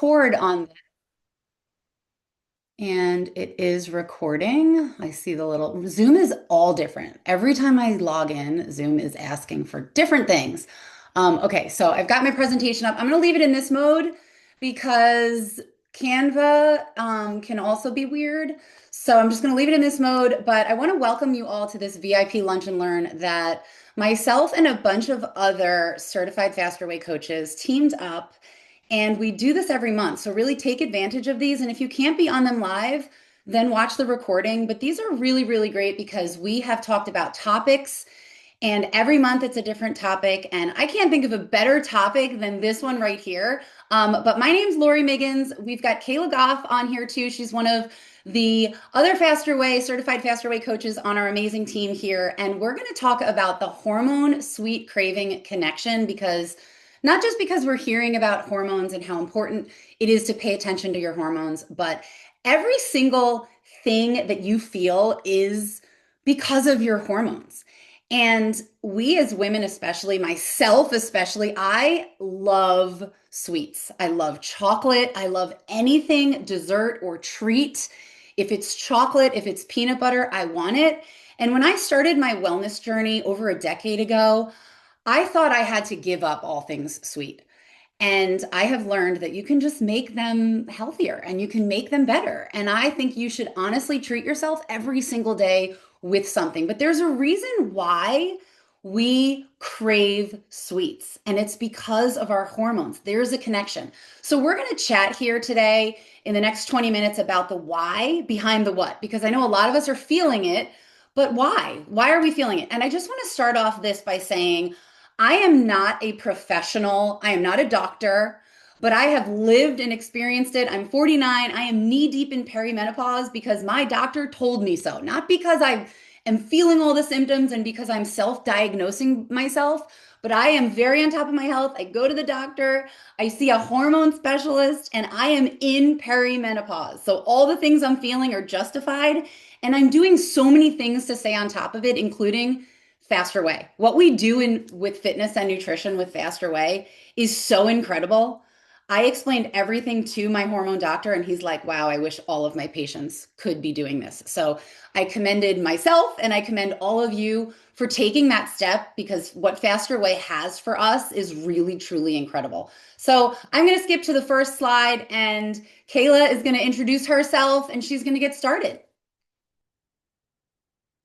record on and it is recording. I see the little Zoom is all different. Every time I log in, Zoom is asking for different things. Okay, so I've got my presentation up. I'm going to leave it in this mode because Canva can also be weird. So I'm just going to leave it in this mode, but I want to welcome you all to this VIP Lunch and Learn that myself and a bunch of other certified faster way coaches teamed up, and we do this every month. So really take advantage of these. And if you can't be on them live, then watch the recording. But these are really, really great because we have talked about topics, and every month it's a different topic. And I can't think of a better topic than this one right here. But my name's Lori Miggins. We've got Kayla Goff on here too. She's one of the other Faster Way, certified Faster Way coaches on our amazing team here. And we're going to talk about the hormone-sweet craving connection, because not just because we're hearing about hormones and how important it is to pay attention to your hormones, but every single thing that you feel is because of your hormones. And we as women, especially myself, especially, I love sweets. I love chocolate. I love anything dessert or treat. If it's chocolate, if it's peanut butter, I want it. And when I started my wellness journey over a decade ago, I thought I had to give up all things sweet. And I have learned that you can just make them healthier and you can make them better. And I think you should honestly treat yourself every single day with something. But there's a reason why we crave sweets, and it's because of our hormones. There's a connection. So we're going to chat here today in the next 20 minutes about the why behind the what, because I know a lot of us are feeling it, but why? Why are we feeling it? And I just want to start off this by saying, I am not a professional. I am not a doctor, but I have lived and experienced it. I'm 49. I am knee deep in perimenopause because my doctor told me so, not because I am feeling all the symptoms and because I'm self-diagnosing myself, but I am very on top of my health. I go to the doctor, I see a hormone specialist, and I am in perimenopause. So all the things I'm feeling are justified, and I'm doing so many things to stay on top of it, including Faster Way. What we do in with fitness and nutrition with Faster Way is so incredible. I explained everything to my hormone doctor, and he's like, wow, I wish all of my patients could be doing this. So I commended myself and I commend all of you for taking that step, because what Faster Way has for us is really, truly incredible. So I'm going to skip to the first slide, and Kayla is going to introduce herself and she's going to get started.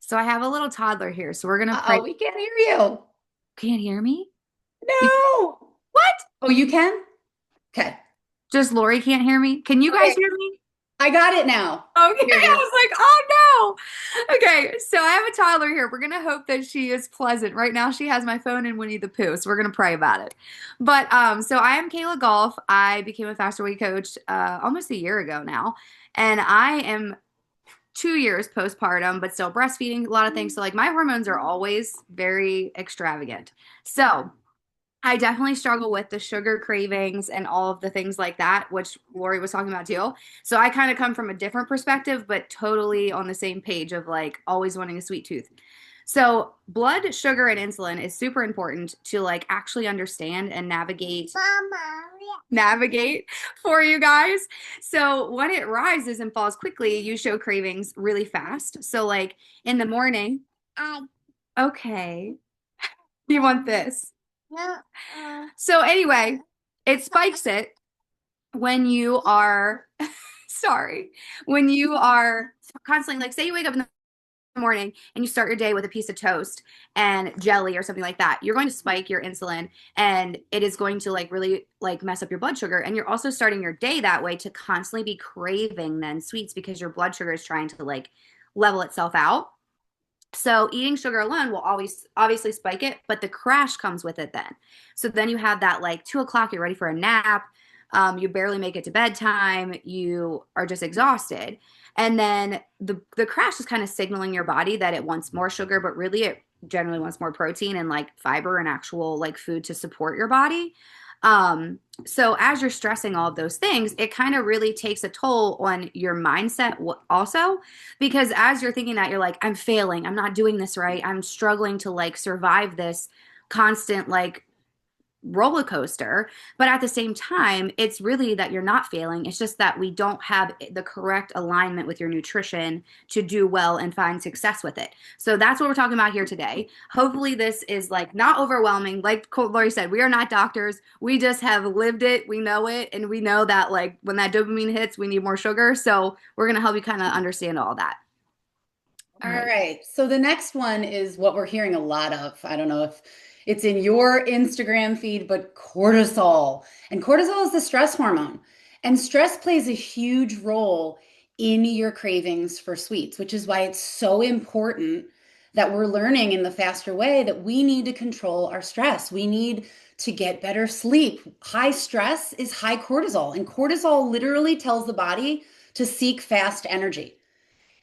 So I have a little toddler here, so we're gonna pray. Uh-oh, we can't hear you. Can't hear me? You, No. what? Oh, you can? Okay. Just Lori can't hear me? Can you guys Okay. hear me? I got it now. Okay, Here it I is. was like, oh no. Okay, so I have a toddler here. We're gonna hope that she is pleasant. Right now, she has my phone and Winnie the Pooh, so we're gonna pray about it. But so I am Kayla Golf. I became a Faster Weight coach almost a year ago now, and I am 2 years postpartum, but still breastfeeding, a lot of things. So like my hormones are always very extravagant. So I definitely struggle with the sugar cravings and all of the things like that, which Lori was talking about too. So I kind of come from a different perspective, but totally on the same page of like always wanting a sweet tooth. So blood sugar and insulin is super important to like actually understand and navigate for you guys. So when it rises and falls quickly, you show cravings really fast. So like in the morning, okay, you want this. So anyway, it spikes it when you are sorry, when you are constantly like say you wake up in the morning and you start your day with a piece of toast and jelly or something like that, you're going to spike your insulin and it is going to like really like mess up your blood sugar. And you're also starting your day that way to constantly be craving then sweets because your blood sugar is trying to like level itself out. So eating sugar alone will always obviously spike it, but the crash comes with it then. So then you have that like 2 o'clock, you're ready for a nap. You barely make it to bedtime. You are just exhausted. And then the crash is kind of signaling your body that it wants more sugar, but really it generally wants more protein and like fiber and actual like food to support your body. So as you're stressing all of those things, it kind of really takes a toll on your mindset also, because as you're thinking that, you're like, I'm failing, I'm not doing this right, I'm struggling to like survive this constant like roller coaster. But at the same time, it's really that you're not failing. It's just that we don't have the correct alignment with your nutrition to do well and find success with it. So that's what we're talking about here today. Hopefully, this is like not overwhelming. Like Lori said, we are not doctors. We just have lived it. We know it. And we know that like when that dopamine hits, we need more sugar. So we're going to help you kind of understand all that. All All right. right. So the next one is what we're hearing a lot of. I don't know if it's in your Instagram feed, but cortisol. And cortisol is the stress hormone. And stress plays a huge role in your cravings for sweets, which is why it's so important that we're learning in the faster way that we need to control our stress. We need to get better sleep. High stress is high cortisol, and cortisol literally tells the body to seek fast energy.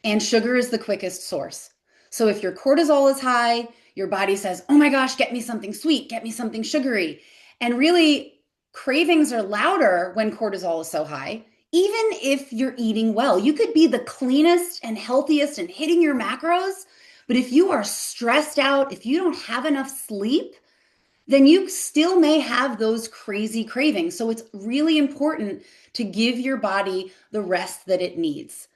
And sugar is the quickest source. So if your cortisol is high, your body says, oh my gosh, get me something sweet, get me something sugary. And really, cravings are louder when cortisol is so high, even if you're eating well. You could be the cleanest and healthiest and hitting your macros, but if you are stressed out, if you don't have enough sleep, then you still may have those crazy cravings. So it's really important to give your body the rest that it needs.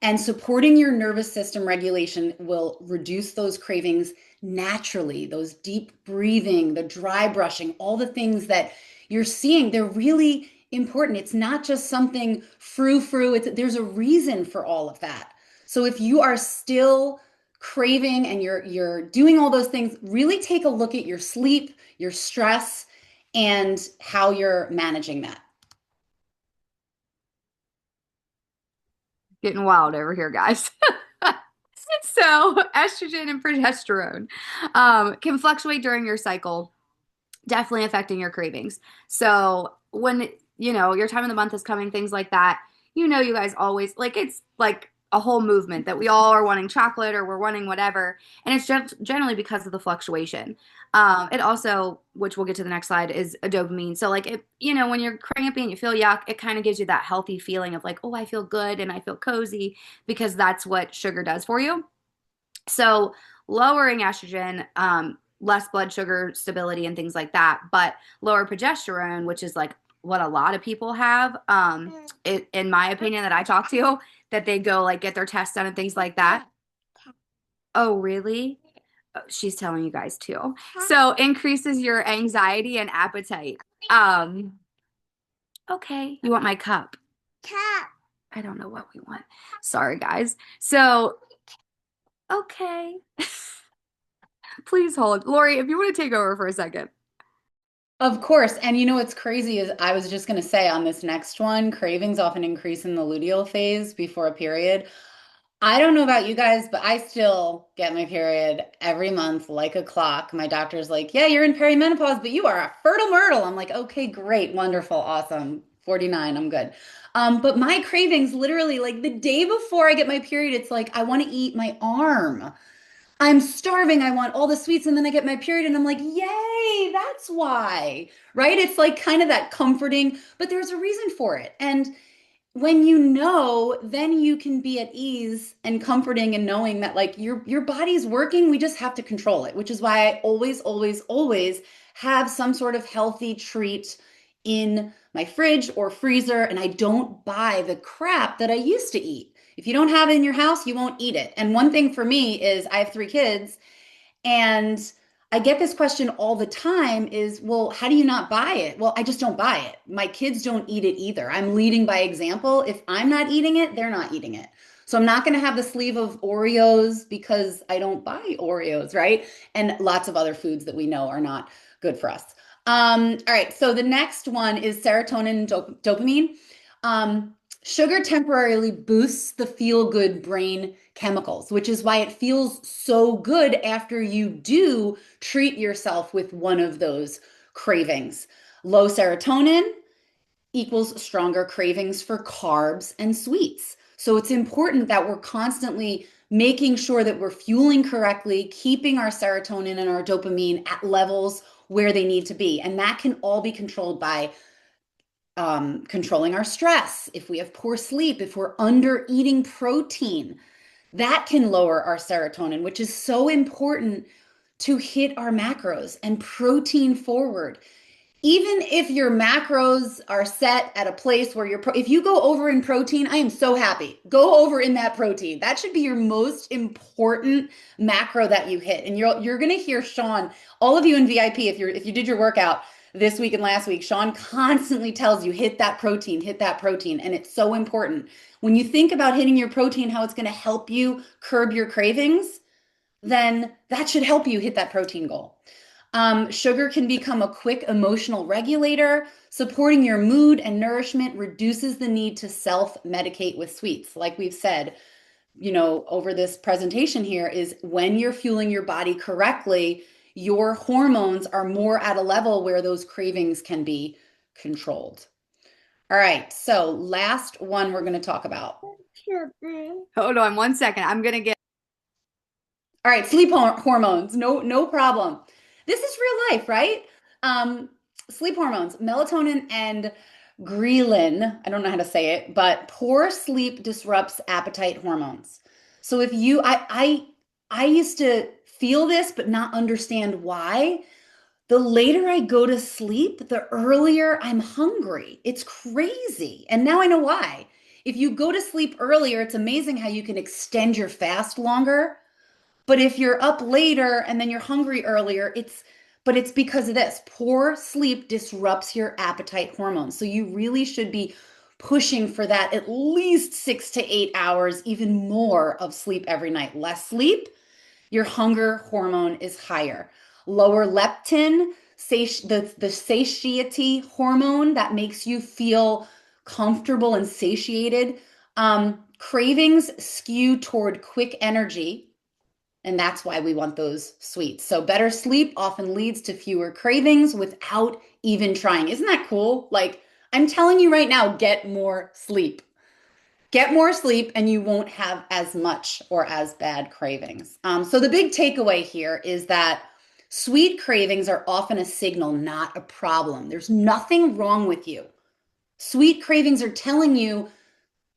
And supporting your nervous system regulation will reduce those cravings naturally. Those deep breathing, the dry brushing, all the things that you're seeing, they're really important. It's not just something frou-frou. There's a reason for all of that. So if you are still craving and you're doing all those things, really take a look at your sleep, your stress, and how you're managing that. Getting wild over here, guys. So, estrogen and progesterone can fluctuate during your cycle, definitely affecting your cravings. So, when your time of the month is coming, things like that, you guys always like it's like a whole movement that we all are wanting chocolate or we're wanting whatever. And it's just generally because of the fluctuation. It also, which we'll get to the next slide, is a dopamine. So, like, when you're crampy and you feel yuck, it kind of gives you that healthy feeling of like, oh, I feel good and I feel cozy because that's what sugar does for you. So lowering estrogen, less blood sugar stability and things like that, but lower progesterone, which is like what a lot of people have, in my opinion, that I talk to, that they go like get their tests done and things like that. Oh, really? Oh, she's telling you guys too. So increases your anxiety and appetite. Um, okay, you want my cup? I don't know what we want. Sorry, guys. So, okay. Please hold. Lori, if you want to take over for a second. Of course. And you know what's crazy is I was just going to say on this next one, cravings often increase in the luteal phase before a period. I don't know about you guys, but I still get my period every month like a clock. My doctor's like, yeah, you're in perimenopause, but you are a fertile myrtle. I'm like, okay, great, wonderful, awesome. 49, I'm good. But my cravings literally like the day before I get my period, it's like I want to eat my arm. I'm starving. I want all the sweets. And then I get my period and I'm like, yay, that's why. Right? It's like kind of that comforting, but there's a reason for it. And when you know, then you can be at ease and comforting and knowing that like your body's working, we just have to control it, which is why I always, always, always have some sort of healthy treat in my fridge or freezer, and I don't buy the crap that I used to eat. If you don't have it in your house, you won't eat it. And one thing for me is I have 3 kids, and I get this question all the time is, well, how do you not buy it? Well, I just don't buy it. My kids don't eat it either. I'm leading by example. If I'm not eating it, they're not eating it. So I'm not going to have the sleeve of Oreos because I don't buy Oreos, right? And lots of other foods that we know are not good for us. All right. So the next one is serotonin and dopamine. Sugar temporarily boosts the feel-good brain chemicals, which is why it feels so good after you do treat yourself with one of those cravings. Low serotonin equals stronger cravings for carbs and sweets. So it's important that we're constantly making sure that we're fueling correctly, keeping our serotonin and our dopamine at levels where they need to be. And that can all be controlled by controlling our stress. If we have poor sleep, if we're under eating protein, that can lower our serotonin, which is so important to hit our macros and protein forward. even if your macros are set at a place where if you go over in protein, I am so happy. Go over in that protein. That should be your most important macro that you hit. And you're going to hear Sean, all of you in VIP, if you did your workout this week and last week, Sean constantly tells you hit that protein, and it's so important. When you think about hitting your protein, how it's going to help you curb your cravings, then that should help you hit that protein goal. Sugar can become a quick emotional regulator. Supporting your mood and nourishment reduces the need to self-medicate with sweets. Like we've said, over this presentation here, is when you're fueling your body correctly, your hormones are more at a level where those cravings can be controlled. All right, so last one we're going to talk about. Hold on 1 second. I'm gonna get All right, sleep hormones. No, no problem. This is real life, right? Um, Sleep hormones, melatonin and ghrelin. I don't know how to say it, but poor sleep disrupts appetite hormones. So if you, I used to feel this, but not understand why. The later I go to sleep, the earlier I'm hungry. It's crazy. And now I know why. If you go to sleep earlier, it's amazing how you can extend your fast longer. But if you're up later and then you're hungry earlier, it's because of this. Poor sleep disrupts your appetite hormones. So you really should be pushing for that at least 6 to 8 hours, even more of sleep every night. Less sleep, your hunger hormone is higher. Lower leptin, the satiety hormone that makes you feel comfortable and satiated. Cravings skew toward quick energy, and that's why we want those sweets. So better sleep often leads to fewer cravings without even trying. Isn't that cool? Like, I'm telling you right now, get more sleep. Get more sleep and you won't have as much or as bad cravings. So the big takeaway here is that sweet cravings are often a signal, not a problem. There's nothing wrong with you. Sweet cravings are telling you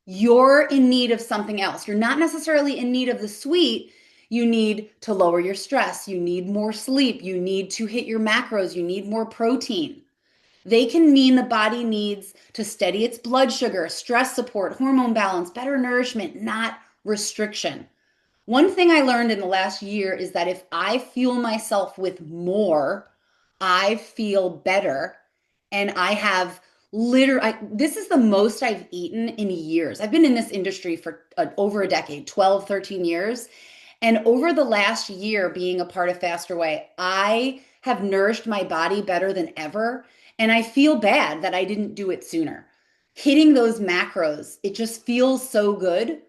you're in need of something else. You're not necessarily in need of the sweet. You need to lower your stress. You need more sleep. You need to hit your macros. You need more protein. They can mean the body needs to steady its blood sugar, stress support, hormone balance, better nourishment, not restriction. One thing I learned in the last year is that if I fuel myself with more, I feel better. And I have this is the most I've eaten in years. I've been in this industry for over a decade, 12, 13 years. And over the last year being a part of Faster Way, I have nourished my body better than ever. And I feel bad that I didn't do it sooner. Hitting those macros, it just feels so good.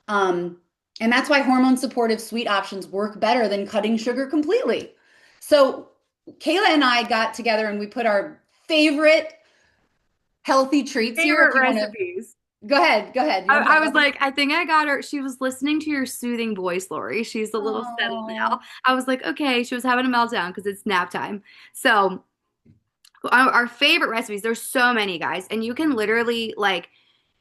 Um, and that's why hormone supportive sweet options work better than cutting sugar completely. So Kayla and I got together and we put our favorite healthy treats here. If favorite you want to recipes. go ahead. You want to I talk was about them? like, I think I got her. She was listening to your soothing voice, Lori. She's a little settled now. Oh, I was like, okay, she was having a meltdown because it's nap time. So, our favorite recipes, there's so many, guys, and you can literally like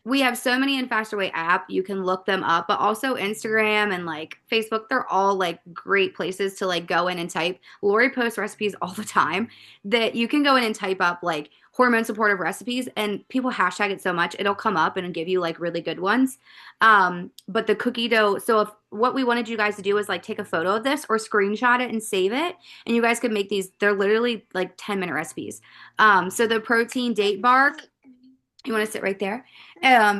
we have so many in Faster Way app. You can look them up, but also Instagram and like Facebook. They're all like great places to like go in and type. Lori posts recipes all the time that you can go in and type up like hormone supportive recipes, and people hashtag it so much it'll come up and give you like really good ones. But the cookie dough. So if what we wanted you guys to do is like take a photo of this or screenshot it and save it, and you guys could make these. They're literally like 10-minute recipes. So the protein date bar, you want to sit right there,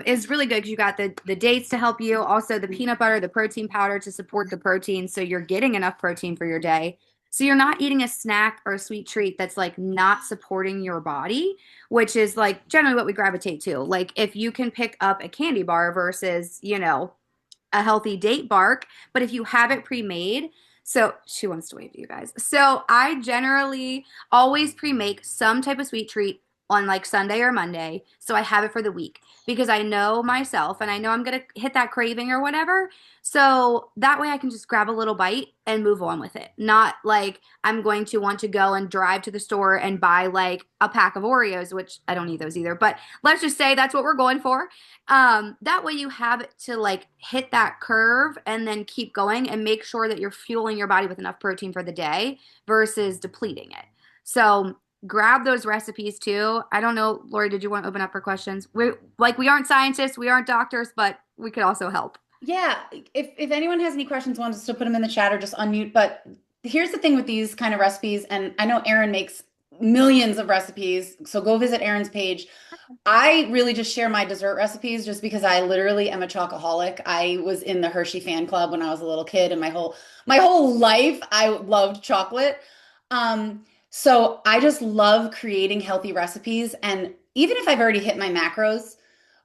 is really good because you got the dates to help you, also the peanut butter, the protein powder to support the protein, so you're getting enough protein for your day. So you're not eating a snack or a sweet treat that's like not supporting your body, which is like generally what we gravitate to. Like if you can pick up a candy bar versus, a healthy date bark, but if you have it pre-made, so she wants to wave to you guys. So I generally always pre-make some type of sweet treat on like Sunday or Monday, so I have it for the week because I know myself and I know I'm gonna hit that craving or whatever. So that way I can just grab a little bite and move on with it. Not like I'm going to want to go and drive to the store and buy like a pack of Oreos, which I don't need those either. But let's just say that's what we're going for. That way you have it to like hit that curve and then keep going and make sure that you're fueling your body with enough protein for the day versus depleting it. So grab those recipes too. I don't know, Lori, did you want to open up for questions? We aren't scientists, we aren't doctors, but we could also help. Yeah, if anyone has any questions, wants us to put them in the chat or just unmute. But here's the thing with these kind of recipes, and I know Erin makes millions of recipes, so go visit Erin's page. I really just share my dessert recipes just because I literally am a chocoholic. I was in the Hershey fan club when I was a little kid, and my whole life I loved chocolate. So I just love creating healthy recipes, and even if I've already hit my macros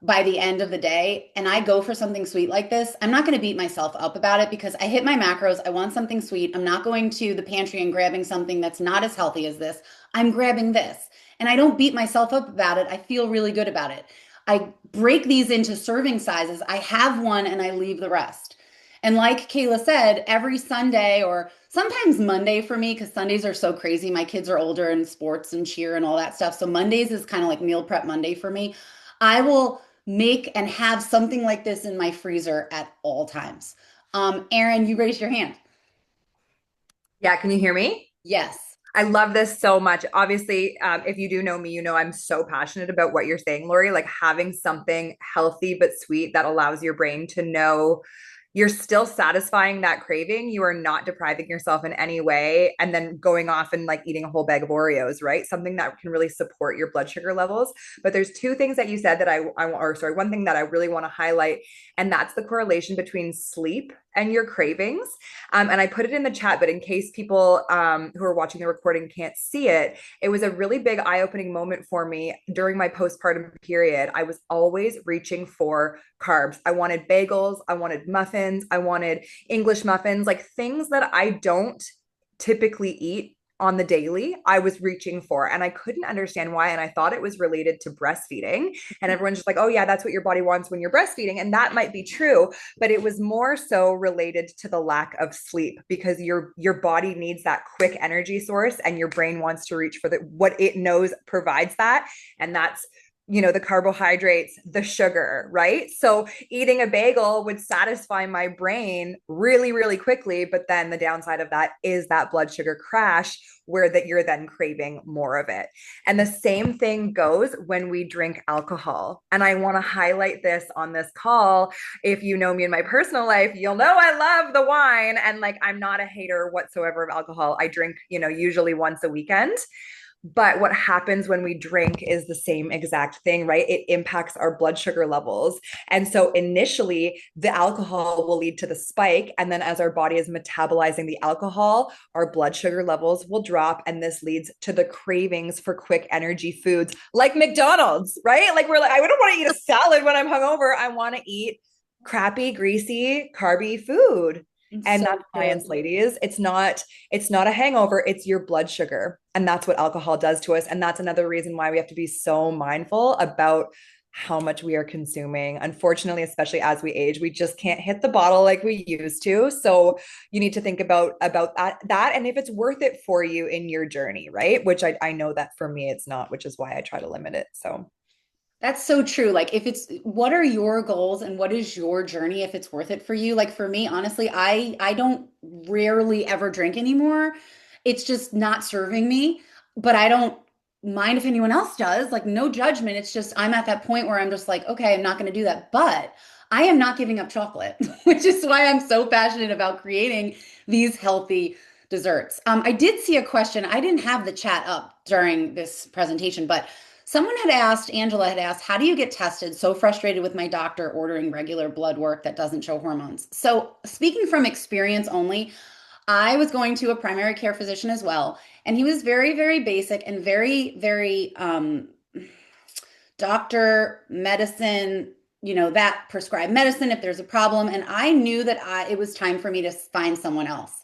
by the end of the day and I go for something sweet like this, I'm not going to beat myself up about it because I hit my macros. I want something sweet. I'm not going to the pantry and grabbing something that's not as healthy as this. I'm grabbing this. And I don't beat myself up about it. I feel really good about it. I break these into serving sizes. I have one and I leave the rest. And like Kayla said, every Sunday or sometimes Monday for me, because Sundays are so crazy. My kids are older in sports and cheer and all that stuff. So Mondays is kind of like meal prep Monday for me. I will make and have something like this in my freezer at all times. Erin, you raised your hand. Yeah, can you hear me? Yes. I love this so much. Obviously, if you do know me, you know I'm so passionate about what you're saying, Lori, like having something healthy but sweet that allows your brain to know you're still satisfying that craving. You are not depriving yourself in any way. And then going off and like eating a whole bag of Oreos, right? Something that can really support your blood sugar levels. But there's two things that you said that one thing that I really want to highlight, and that's the correlation between sleep and your cravings. And I put it in the chat, but in case people who are watching the recording can't see it, it was a really big eye opening moment for me during my postpartum period. I was always reaching for carbs. I wanted bagels, I wanted muffins, I wanted English muffins, like things that I don't typically eat on the daily. I was reaching for, and I couldn't understand why. And I thought it was related to breastfeeding. And everyone's just like, oh, yeah, that's what your body wants when you're breastfeeding. And that might be true, but it was more so related to the lack of sleep because your body needs that quick energy source and your brain wants to reach for what it knows provides that. And that's the carbohydrates, the sugar, right? So eating a bagel would satisfy my brain really, really quickly. But then the downside of that is that blood sugar crash where that you're then craving more of it. And the same thing goes when we drink alcohol. And I want to highlight this on this call. If you know me in my personal life, you'll know I love the wine. And like, I'm not a hater whatsoever of alcohol. I drink, usually once a weekend. But what happens when we drink is the same exact thing, right? It impacts our blood sugar levels. And so initially, the alcohol will lead to the spike. And then as our body is metabolizing the alcohol, our blood sugar levels will drop. And this leads to the cravings for quick energy foods like McDonald's, right? Like we're like, I don't want to eat a salad when I'm hungover. I want to eat crappy, greasy, carby food. And So that's true. science, ladies. It's not a hangover, it's your blood sugar. And that's what alcohol does to us. And that's another reason why we have to be so mindful about how much we are consuming. Unfortunately, especially as we age, we just can't hit the bottle like we used to. So you need to think about that and if it's worth it for you in your journey, right? Which I know that for me it's not, which is why I try to limit it. So That's so true. Like, if it's what are your goals and what is your journey if it's worth it for you? Like for me, honestly, I don't rarely ever drink anymore. It's just not serving me, but I don't mind if anyone else does. Like no judgment. It's just I'm at that point where I'm just like, okay, I'm not going to do that. But I am not giving up chocolate, which is why I'm so passionate about creating these healthy desserts. I did see a question. I didn't have the chat up during this presentation, but someone had asked, Angela had asked, how do you get tested? So frustrated with my doctor ordering regular blood work that doesn't show hormones. So, speaking from experience only, I was going to a primary care physician as well, and he was very, very basic and very, very doctor, medicine, that prescribed medicine if there's a problem. And I knew that it was time for me to find someone else.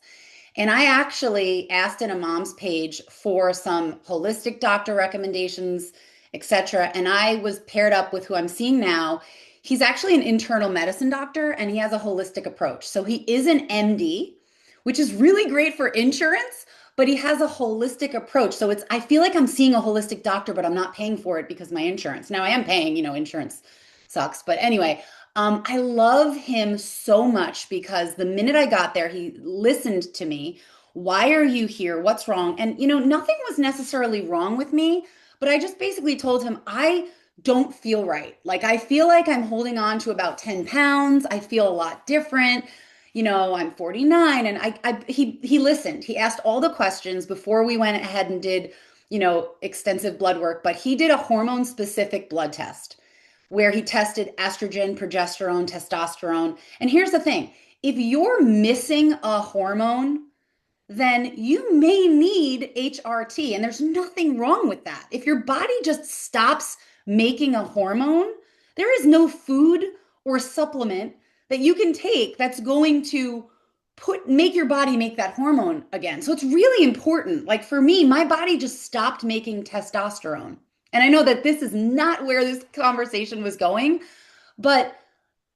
And I actually asked in a mom's page for some holistic doctor recommendations, etc. And I was paired up with who I'm seeing now. He's actually an internal medicine doctor and he has a holistic approach. So he is an MD, which is really great for insurance, but he has a holistic approach. So I feel like I'm seeing a holistic doctor, but I'm not paying for it because my insurance. Now I am paying, insurance sucks. But anyway, I love him so much because the minute I got there, he listened to me, Why are you here? What's wrong? And, nothing was necessarily wrong with me, but I just basically told him, I don't feel right. Like, I feel like I'm holding on to about 10 pounds. I feel a lot different. I'm 49 and he listened. He asked all the questions before we went ahead and did, extensive blood work, but he did a hormone specific blood test where he tested estrogen, progesterone, testosterone. And here's the thing, if you're missing a hormone, then you may need HRT. And there's nothing wrong with that. If your body just stops making a hormone, there is no food or supplement that you can take that's going to make your body make that hormone again. So it's really important. Like for me, my body just stopped making testosterone. And I know that this is not where this conversation was going, but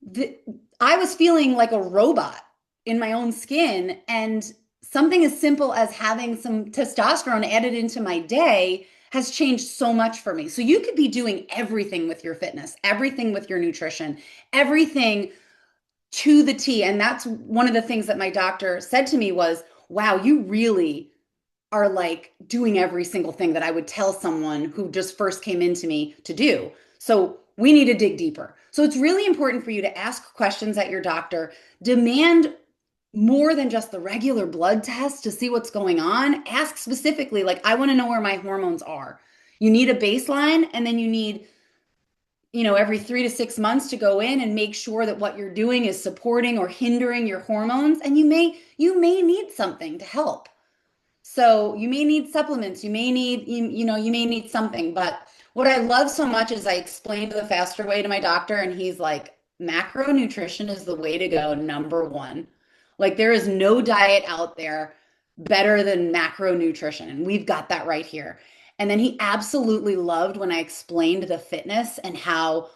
the, I was feeling like a robot in my own skin. And something as simple as having some testosterone added into my day has changed so much for me. So you could be doing everything with your fitness, everything with your nutrition, everything to the T. And that's one of the things that my doctor said to me was, wow, you really are like doing every single thing that I would tell someone who just first came into me to do. So we need to dig deeper. So it's really important for you to ask questions at your doctor, demand more than just the regular blood test to see what's going on. Ask specifically, like, I want to know where my hormones are. You need a baseline, and then you need, every 3 to 6 months to go in and make sure that what you're doing is supporting or hindering your hormones. And you may need something to help. So you may need supplements, you may need something. But what I love so much is I explained the faster way to my doctor, and he's like, macronutrition is the way to go, number one. Like there is no diet out there better than macronutrition, and we've got that right here. And then he absolutely loved when I explained the fitness and how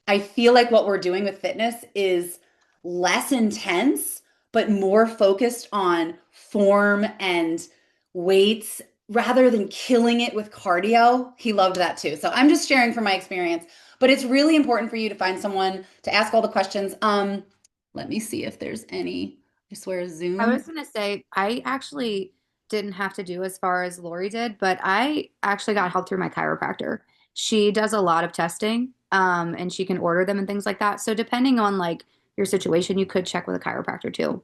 I feel like what we're doing with fitness is less intense, but more focused on form and weights rather than killing it with cardio. He loved that too. So I'm just sharing from my experience, but it's really important for you to find someone to ask all the questions. Let me see if there's any. I swear I Zoom. was gonna say I actually didn't have to do as far as Lori did, but I actually got help through my chiropractor. She does a lot of testing, and she can order them and things like that. So depending on like your situation, you could check with a chiropractor too.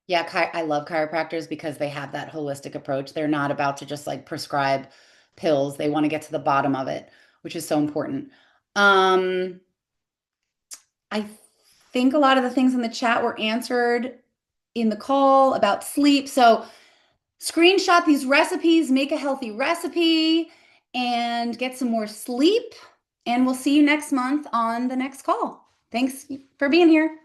Yeah, I love chiropractors because they have that holistic approach. They're not about to just like prescribe pills. They want to get to the bottom of it, which is so important. Um, I think a lot of the things in the chat were answered in the call about sleep. So screenshot these recipes, make a healthy recipe, and get some more sleep. And we'll see you next month on the next call. Thanks for being here.